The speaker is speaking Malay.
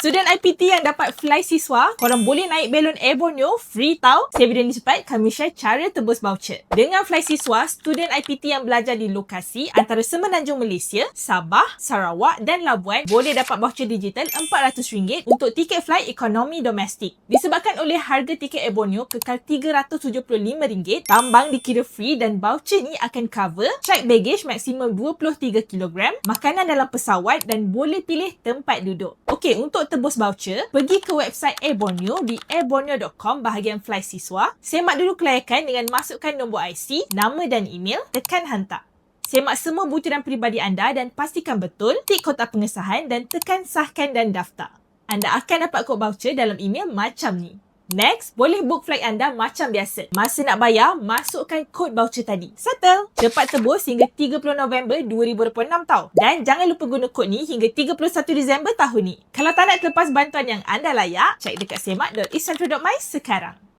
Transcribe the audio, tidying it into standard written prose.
Student IPT yang dapat fly siswa, korang boleh naik belon Air Borneo free tau. Saya video ni cepat, kami share cara tebus voucher. Dengan fly siswa, student IPT yang belajar di lokasi antara Semenanjung Malaysia, Sabah, Sarawak dan Labuan boleh dapat voucher digital RM400 untuk tiket fly ekonomi domestik. Disebabkan oleh harga tiket Air Borneo kekal RM375, tambang dikira free dan voucher ni akan cover check baggage maksimum 23 kg, makanan dalam pesawat dan boleh pilih tempat duduk. Okey, untuk tebus voucher, pergi ke website Air Borneo di airborneo.com bahagian fly siswa. Semak dulu kelayakan dengan masukkan nombor IC, nama dan email, tekan hantar. Semak semua butiran peribadi anda dan pastikan betul, tik kotak pengesahan dan tekan sahkan dan daftar. Anda akan dapat kod voucher dalam email macam ni. Next, boleh book flight anda macam biasa. Masa nak bayar, masukkan kod voucher tadi. Settle! Cepat tebus hingga 30 November 2026 tau. Dan jangan lupa guna kod ni hingga 31 Disember tahun ni. Kalau tak nak terlepas bantuan yang anda layak, cek dekat semak.eastcentral.my sekarang.